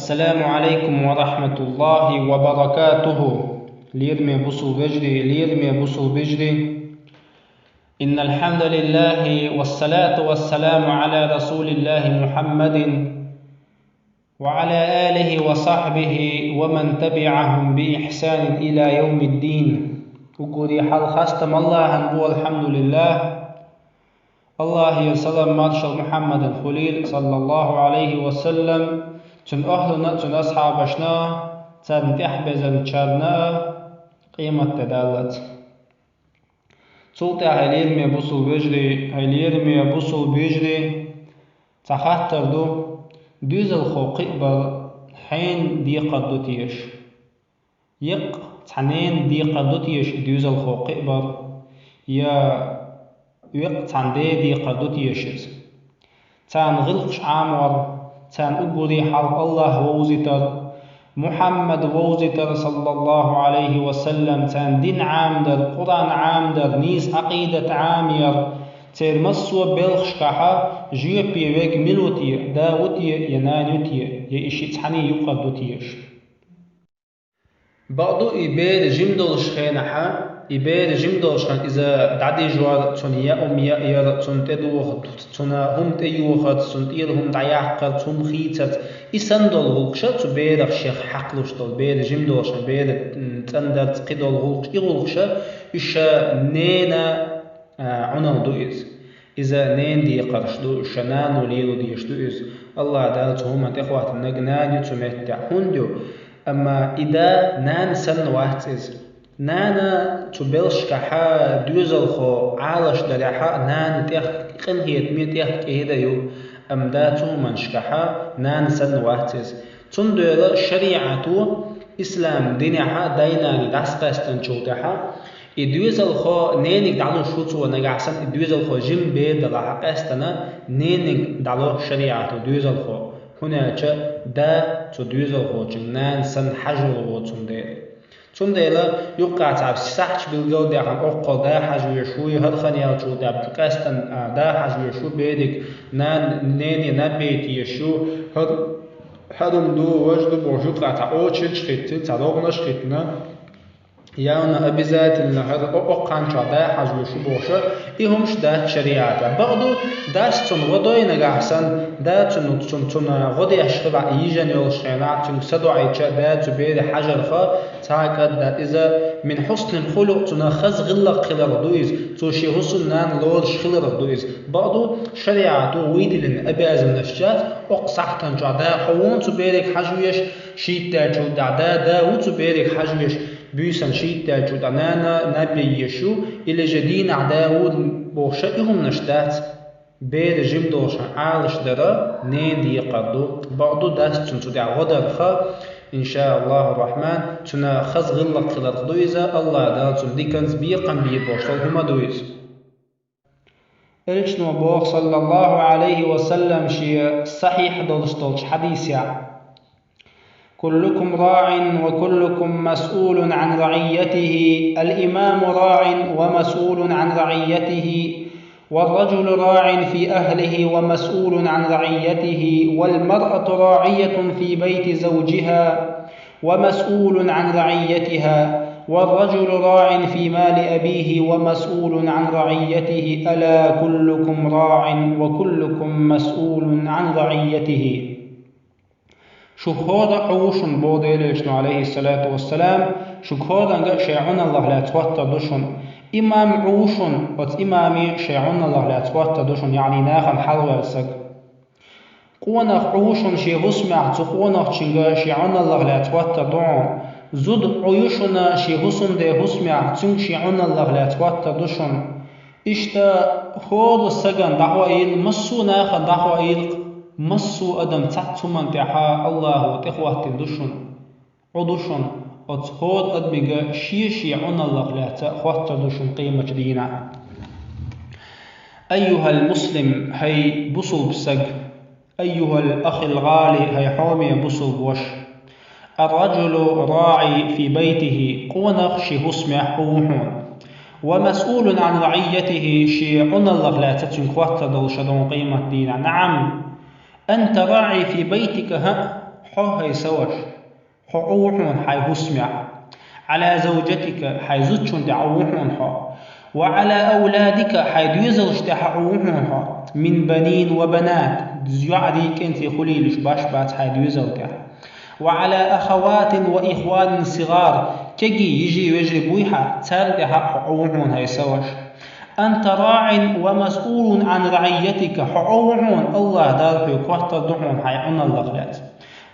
السلام عليكم ورحمة الله وبركاته. ليرمي بصل بجري ليرمي بصل بجري. إن الحمد لله والصلاة والسلام على رسول الله محمد وعلى آله وصحبه ومن تبعهم بإحسان إلى يوم الدين. وقولي حال خاستم الله هنبو الحمد لله. الله يسلم مارشال محمد الخليل صلى الله عليه وسلم تن أهلنا تن أصحابشنا تن تحبزن شرنا قيمة تدالت سلطة هيليرمي بوصل بجري تخطر دو دوز الخوقي بر حين دي قدوتيش يق تنين دي قدوتيش دوز الخوقي بر يا يق تندي دي قدوتيش تان غلقش عامور تان أبوري حال الله ووزتر محمد ووزتر صلى الله عليه وسلم تان دين عامدر قرآن عامدر نيس عقيدة عامير تير مسوا بلخشكحا جيو بيوك ملوتي داوتي ينانيوتي يإشي تحني يقدوتيش بعضو إبير جمدولش خينحا إبير جمدولش خان إذا دعدي جوار تون يأير تون تدوخت تون هم تيوخت تون تير هم دعياقر تون خيتت إسندول غلقشا تو بيرخ شيخ حقلوش دول بير جمدولش خان بير تندر تقيدول غلقش إغلقشا إشا نينا عنو دوئز إذا نين دي قرش دو شنان وليلو ديش دوئز الله دالت هما تخوات النقنان يتمتع هندو أما إذا نان سن واحتز نانا تبلش كحا دوزل خو عالش دريحا نان تيخ قنهيت ميتيخ كهيدا يو أم داتو منشكحا نان سن واحتز تندر شريعتو إسلام دينيحا دايناني داسقاستن چوتحا إدوزل خو نينك دالو شوتو ونقعسن إدوزل خو جم بيد لحقاستنا نينك دالو شريعتو دوزل خو هنا دا تدوزل خو جنان سن حجر وتندر تندر يقع تعب سحش بالجو ده عن أقل دا حجر شوي هرخن يالجو دا بكاستن دا حجر شو بيدك نان نيني نبيتي يشو هرم دو وجد بوجود قطع أوتشل شخيتل تروغنا شخيتنا يانا أبيزات اللي هذا أقان شادا حجر شو بوشة إهمش ده شريعة بعضو داس تون غدوي نجاحسن دا تون غدي أشرب إيجان يلشينا تون سدو عيشة دا تبيد حجر خا تاكد دا إذا من حسن الخلق تون خز غلق خلر دويز توشي حسن نان لورش خلر دويز بعضو شريعة ويد لن أبي أزم نشجات أقصحتن جادا حوون تبيدك حجويش شيت دا دا وتبيدك حجويش بيسن شيت جودانانا نبي يشو إلى جدين عداود بوشئهم نشتات بير جمدوش عالش درا نين دي قدو بعضو داست تنتو دع غدر خا إن شاء الله الرحمن تنا خز غلق خلق دويزا الله دالتم ديكنز بيقن بيبوشتل هما دويز إلشنو بوخ صلى الله عليه وسلم شي صحيح دولشتولش حديث كلكم راع وكلكم مسؤول عن رعيته. الإمام راع ومسؤول عن رعيته والرجل راع في أهله ومسؤول عن رعيته والمرأة راعية في بيت زوجها ومسؤول عن رعيتها والرجل راع في مال أبيه ومسؤول عن رعيته. ألا كلكم راع وكلكم مسؤول عن رعيته. شكرا عوشن بوديلشن عليه الصلاة والسلام شكرا شيعون الله لا توتر دشن إمام عوشن وت إمامي شيعون الله لا توتر دشن يعني ناخن حلوة السق قونا عوشن شي غسمع تقونا تشنجا شيعون الله لا توتر دون زود عيوشنا شي غسم ده غسمع تشنج شيعون الله لا توتر دشن إشتا خود السجن دعوة إل مسو ناخن دعوة إل مسو أدم تعتمن تحا الله وتخوة تدشن عدشن أتخود أدمجا شيشي عن الله لا تأخوة تدشن قيمة دينا. أيها المسلم هي بصل بسج أيها الأخ الغالي هي حومي بصل بوش. الرجل راعي في بيته قونخ شي هسمع حوحون ومسؤول عن رعيته شي عن الله لا تتنخوة تدشن قيمة دينا. نعم أنت راعي في بيتك هي سوش عوحون حي هسمع على زوجتك حي زوجون تعوحون وعلى أولادك حي ديزلش تعوحون من بنين وبنات زيعديك أنت خليلش باش بات حي ديزل وعلى أخوات وإخوان صغار كجي يجي ويجري بويحة تالد عوحون هي سوش أنت راع ومسؤول عن رعيتك حعوحون الله دارك وقت دحون حيعون اللغلات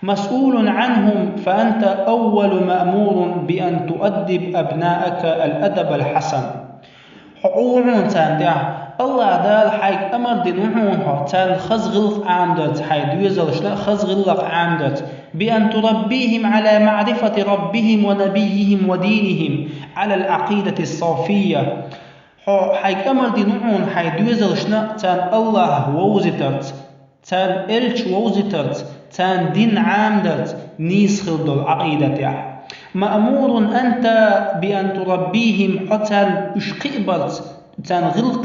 مسؤول عنهم فأنت أول مأمور بأن تؤدب أبناءك الأدب الحسن حعوحون تاندع الله دار حيك أمر دنوحون تال خزغلق عامدت حي دويزلشنا خزغلق عامدت بأن تربيهم على معرفة ربهم ونبيهم ودينهم على العقيدة الصافية حيك أمر دنوحون حي دويزلشنا تال الله ووزترت تال إلش ووزترت تال دين عامدت نيس خلد العقيدة مأمور أنت بأن تربيهم حتى اشقبرت تان غلق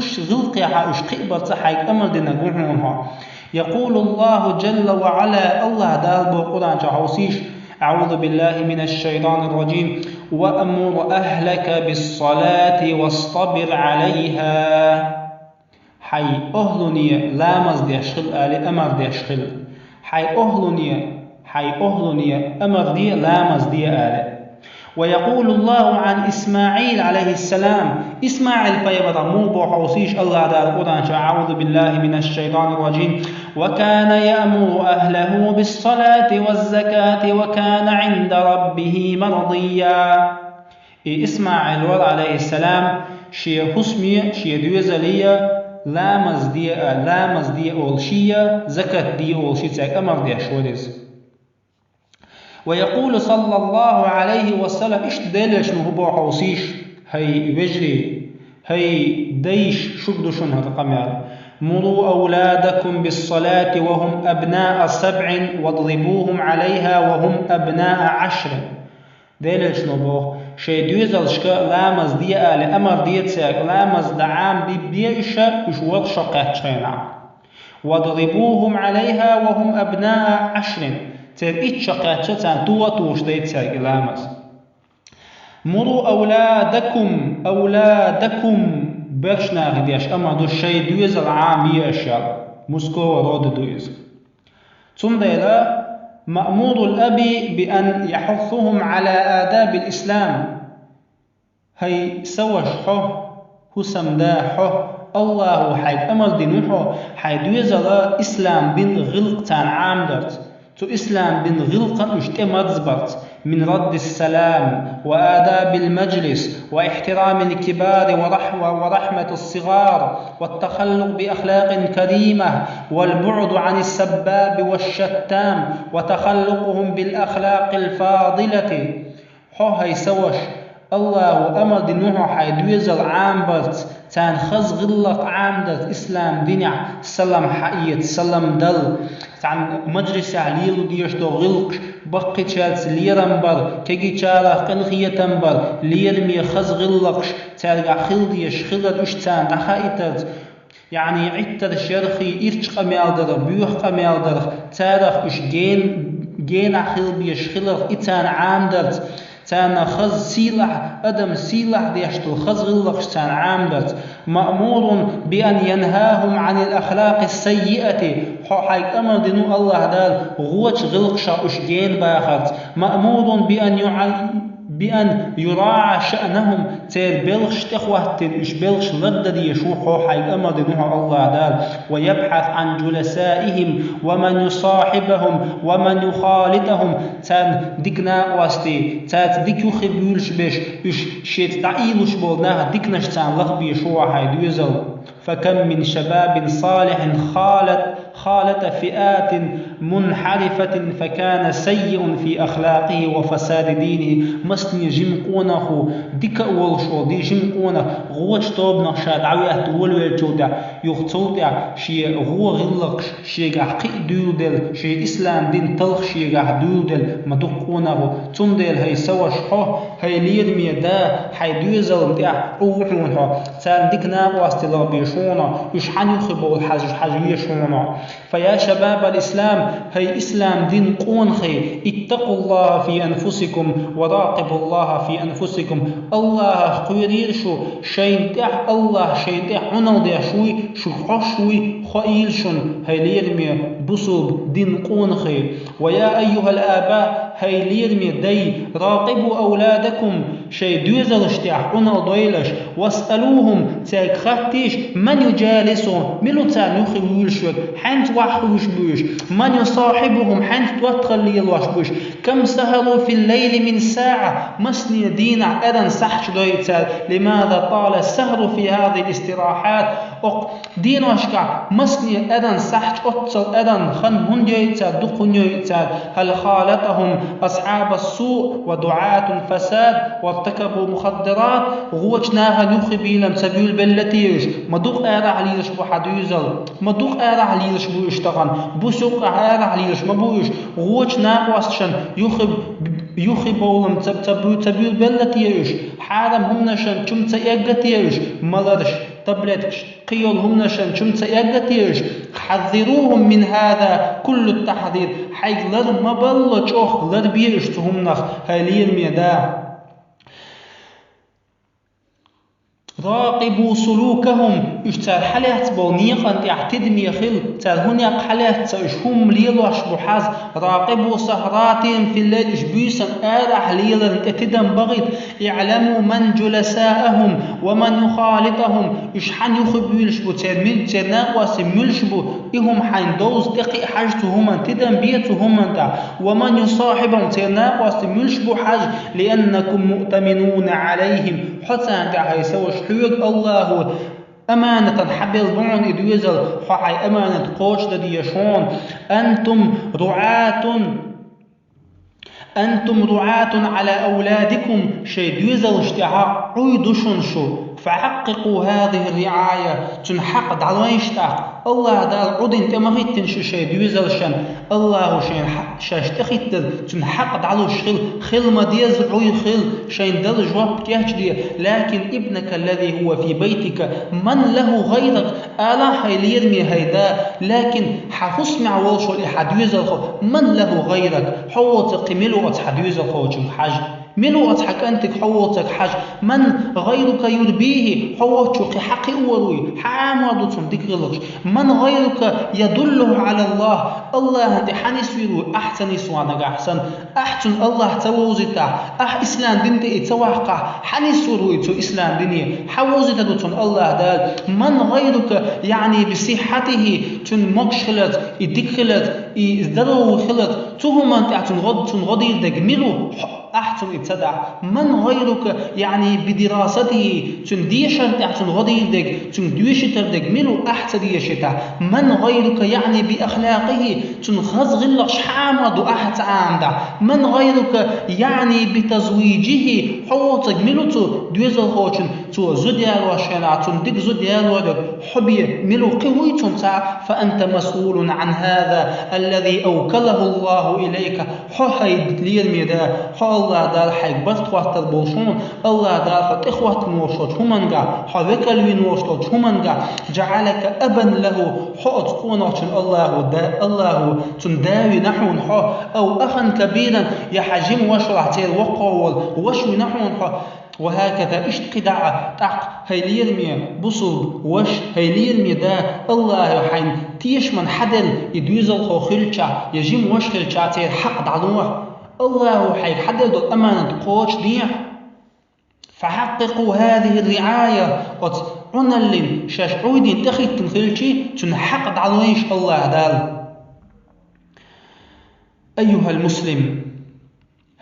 اشقبرت حيك أمر دنوحونها يقول الله جل وعلا الله دار بالقرآن تعوسيش أعوذ بالله من الشيطان الرجيم وأمر أهلك بالصلاة واصطبر عليها حي أهلني لامز دي أشخل آلي أمر دي أشخل حي أهلني أمر دي لامز دي آلي ويقول الله عن إسماعيل عليه السلام إسماعيل بيبرا مو بوحوسيش الله دار القرآن أعوذ بالله من الشيطان الرجيم وكان يأمر أهله بالصلاة والزكاة وكان عند ربه مرضيا إسماعيل عليه السلام شيء حسمية شيء دوزلية لامز دي أولشية زكاة دي أولشية أمر دي أشوريز ويقول صلى الله عليه وسلم إيش دلش نهبو حوصيش هي وجري هي ديش شقدشون هذا قمير مروا أولادكم بالصلاة وهم أبناء 7 واضربوهم عليها وهم أبناء 10 دلش نبو شيء دوزل شكا لامز دي آل أمر دي تساك لامز دعام بيبيشا يشوط شقات شينا واضربوهم عليها وهم أبناء 10 تريد شقات شتان توش ديت ساق لامز مروا أولادكم برشنا غديش أما دو الشيء دويز العام يأشار مسكو ورود دويز ثم ديلا مأمور الأب بأن يحثهم على آداب الإسلام هي سوش حسم دا الله حيك أمر دينوحو حي دويز إسلام بن غلق تان عامدرت تو إسلام بن غلقا اشتمت زبرت من رد السلام وآداب المجلس واحترام الكبار ورحمة الصغار والتخلق بأخلاق كريمة والبعد عن السباب والشتام وتخلقهم بالأخلاق الفاضلة هي سوش الله أمر دينوحو حيدويز العام برت تان خز غلق عامدت إسلام دينع سلام حقيت سلام دل تان مجلس عليل ديش دو غلق بقي تشالس ليرنبر كيجي تشارا قنخيتنبر ليرمي خز غلقش تارجع خل ديش خلد اشتان دخائتت يعني عتر شرخي إرش قميالدر بيوح قميالدر تارخ اش جين خل بيش خلق إتان عامدت تان خز سيلح أدم سيلح ديشتو خز غلقش تان عامدت مأمور بأن ينهاهم عن الأخلاق السيئة حيث أمر دينو الله دال غوش غلقشا أشجين باخرت مأمور بأن يراعى شأنهم تير بلغش تخوهتن إش بلغش لدد يشوحو حيث أمر دينوها الله دال ويبحث عن جلسائهم ومن يصاحبهم ومن يخالطهم تان ديكنا واستي تات ديك يخبيولش بيش إش شيت تعيلش بولناها ديكناش تان لغبي يشوح حيث يزل فكم من شباب صالح خالط فئات منحرفة فكان سيء في أخلاقه وفساد دينه مسني جمقونه ديك أولشو دي جمقونه غوش طوب نخشاد عوية تولوية جودة يغتوطع شي غو غلق شي قحقي دودل شي إسلام دين تلخ شي قح دودل مدقونه تندل هاي سوش هاي ليرمي دا هاي دوزل مدع روحونه تان ديك ناب واستلا بيشونه يشحن يخبو الحاج يشونه فيا شباب الإسلام هي إسلام دين قون خي اتقوا الله في أنفسكم وراقبوا الله في أنفسكم. الله قيرير شو شين تح الله شين تح عنو دي شوي شو حشوي خيل شن هي ليرمي بصوب دين قون خي. ويا أيها الآباء هي ليرمي دي راقبوا أولادكم شي دوزر اشتاح عنو دويلش واسألوهم تاك خاتيش من يجالسهم ملو تا نوخي ويلشوك حنت وحوش بوش من يصاحبهم حنت توتخلي الوش كم سهروا في الليل من ساعة مسني دينا أذن سحش دويتال لماذا طال السهر في هذه الاستراحات دين وشكع مسني أذن سحش أتصل أذن خن هنديتال دقنيتال هل خالتهم أصحاب السوء ودعاة الفساد وارتكبوا مخدرات غوشناها نوخي بيلم سبيل بلتيش مدوق أرع ليش بحديزل مدوق أرع ليش بوشتغن بوسوق أرع ليش مبوش غوش ناقوسشن يخب بولم تبيل بلتيش حارم هم نشن چم تيجتيش ملرش تبلتش قيل هم نشن چم تيجتيش حذروهم من هذا كل التحذير حيث لر مبلج أخ لر بيشتهم نخ هالير ميدا. راقبوا سلوكهم اشتر حالات بونيقا تعتدمي خل ترهنيق حالات تشهم ليل واشبحاز. راقبوا سهراتهم في الليل اشبيسا آرح ليلا اتدم بغيت. اعلموا من جلساءهم ومن يخالطهم اشحن يخبوا يلشبوا ترمين ترناقواس ملشبوا اهم حين دوز تقي حاجتهم تدم بيتهم انت ومن يصاحبهم ترناقواس ملشبوا حاج لأنكم مؤتمنون عليهم حتى انت هيسوش حيوك الله أمانة حبل بعن إدويزل حي أمانة قوش ديشون. أنتم رعاة على أولادكم شي دويزل اشتعاق عيدشن شو فحققوا هذه الرعاية تنحق دعوين اشتاق الله دار عدن تمغيتن شو شي دويزل شن الله شين شاشتخيتن تنحق دعلو خل مديز عوي خل شين دل جواب كيهجدي. لكن ابنك الذي هو في بيتك من له غيرك آلا حيليرمي هيدا لكن حفص مع والشو لحدويزل من له غيرك حوط قملو أتحدويزل خوشم حاج ملو أضحك أنتك حوتك حاج من غيرك يربيه حوتك حقي وروي حامد ذكرك من غيرك يدله على الله أنت حنس ويروي أحسن سوانك أحسن الله توزتا إسلام دينك يتوقع حنس وروي تو إسلام ديني حوزتا دوتون الله دال. من غيرك يعني بصحته تن مقشلت يدخلت يزدرو خلت تهم أنت تنغضي دجملو أحسن ابتدع. من غيرك يعني بدراسته تنديشن تحسن غديدك تنديشتر دك ملو أحسن يشتا. من غيرك يعني بأخلاقه تنخز غلق شحامد أحت عامدا. من غيرك يعني بتزويجه حوطك ملو دويزل خوشن تو زديال وشنا تندك زديال ودك حبي ملو قوي تنسع. فأنت مسؤول عن هذا الذي أوكله الله إليك حهيد ليرميدا الله دار حيك بطوات البوشون الله دار خط إخوة موشوش همانجا حذكر وينوشوش همانجا جعلك أبا له حق تكونوش الله تنداوي نحون حق أو أخا كبيرا يحجم وشرع تير وقول وشوي نحون حق. وهكذا اشتقدع تق هيليرمي بصل وش هيليرمي دا الله حين تيش من حدل يدوزل خو خلشا يجيم وش خلشا تير حق دعنوه الله حي حدد الأمانة قوش ديع. فحققوا هذه الرعاية عنلن شاش عودين تخيط تنخلشي تنحق دعنويش الله دال. أيها المسلم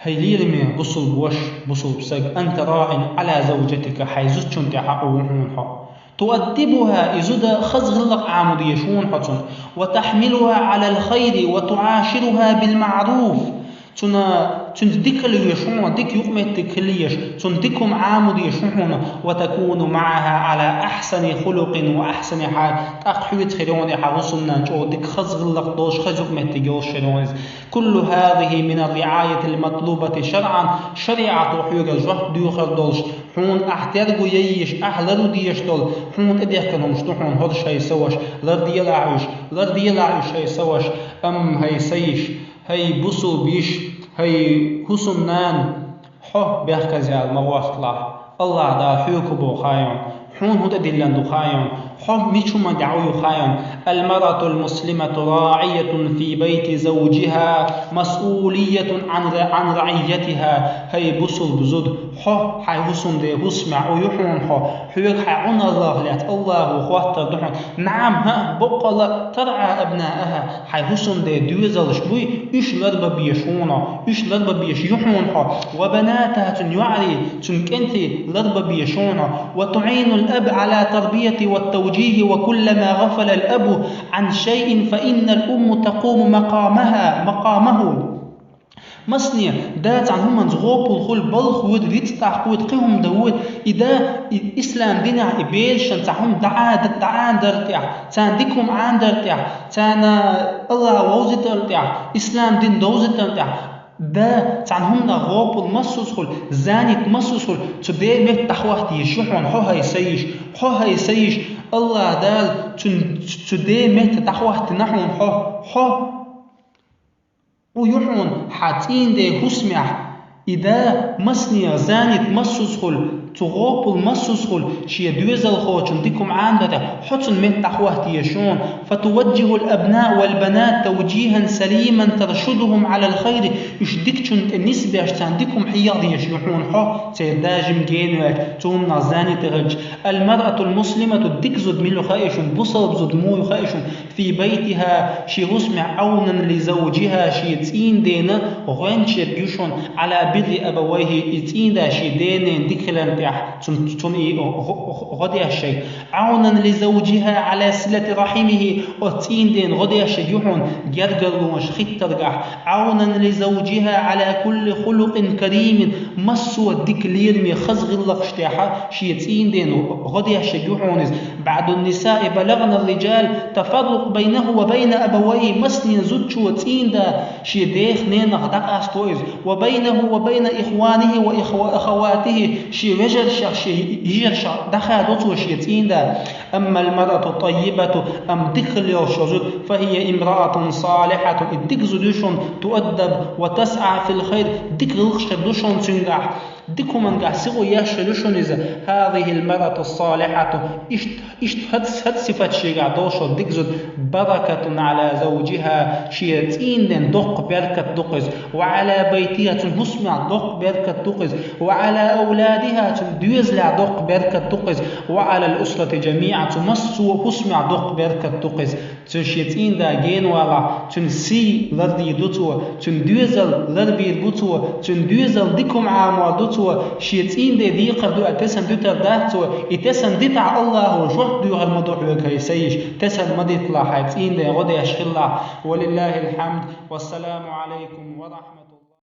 هيليرمي بصل بوش بصل بسق أنت راع على زوجتك حيزت شنت حقوهونها تؤدبها إذا خزغلق عامد يشون حتن وتحملها على الخير وتعاشرها بالمعروف تنا تندك يشون ديك يقمت كليش تندكم عامد يشون وتكون معها على أحسن خلق وأحسن حال تقحيت خيروني حغصنا نجو ديك خزغ لقدوش خزق متجوش شرونيز. كل هذه من الرعاية المطلوبة شرعا شريعة حيوغ جهد ديوخر دولش حون احترقو ييش احلرو ديش دول حون اديكنهم شتوحون هر شي سوش لردي يلعوش هي سوش هي سيش هي بوسو بيش هي حسنان حو بيخكزيال مواصلة الله دا حيوكو بو خايون حون هدى دلان دو خايون حب ميشوما دعوي خايون. المرأة المسلمة راعية في بيت زوجها مسؤولية عن رعيتها. هي بصل بزود حو حي حسن دي بسمع ويحون حيوك حيعون الله لات الله وخواتر دحون. نعم ها بقل ترعى أبنائها حي حسن دي دوزلش بوي إيش لربا بيشونا إيش لربا بيش يحون وبناتها تنيعري تنكنتي لربا بيشونا. وتعين الأب على تربية والتوجيه وكلما غفل الأب عن شيء فإن الأم تقوم مقامه. مسنية دات عن هم زغوب والخل بلخ ود ريت تحقود قيهم داود إذا إسلام دينا إبيلشن تعهم دعان درتيع تان ديكم عن درتيع تان الله ووزت درتيع إسلام دين دوزت درتيع دا تعنهم نغوب المسوس خل زاني مسوس خل تدي مت تحوه يشوحون حو هاي سيش الله دال تدي مت تحوه تنحون حو ويحون حاتين دي هسمع إذا مسنية زاني مسوس خل تغوب المسوس خل شي دوزل خو تنديكم عندها حتن من تحوه تيشون. فتوجه الأبناء والبنات توجيها سليما ترشدهم على الخير يشدك تند النسبة تنديكم حياض يشيحون حو تداجم جينوك توم نازاني تغج. المرأة المسلمة تدكزد من خائش بصل بزد مو خائش في بيتها شي رسمع عونا لزوجها شي تين دينا غنش بيشون على بر أبويه تين دا شي دين ديكلان تني غدي الشيء عونا لزوجها على صلة رحمه وتين دين غدي الشيء يحون جرجر وشخيت ترجع. عونا لزوجها على كل خلق كريم مسو الدكلير مي خزغ لقشتاحة شيتين دين غدي الشيء يحون. بعد النساء بلغن الرجال تفرق بينه وبين أبويه مسنين زوج وتين دا شي ديخ نين غدق أستويز وبينه وبين إخوانه وأخواته شي يجرش دخل دوتو شيتين دا. أما المرأة الطيبة أم دخل يوشوزد فهي امرأة صالحة الدكزدوشون تؤدب وتسعى في الخير دكزدوشون تنجح ديكو من قاسقو ياشلوشون إذا هذه المرأة الصالحة هد صفة شيء دوشو دكزد بركة على زوجها شيتين دين دق بركة دقز وعلى بيتها تنهسمع دق بركة دقز وعلى أولادها تندوزلع دق بركة دقز وعلى الأسرة جميعا تمسو هسمع دق بركة دقز. تنشيتين دا جين ولا تنسي لردي دوتو تندوزل لربي دوتو تندوزل ديكم عام دوتو شيتين دي قردو اتسن دوتر داتو اتسن ديتع الله وجهد دو الموضوع كيسيش تسن مديت لا حيتين دي غدي يشخلا. ولله الحمد والسلام عليكم ورحمة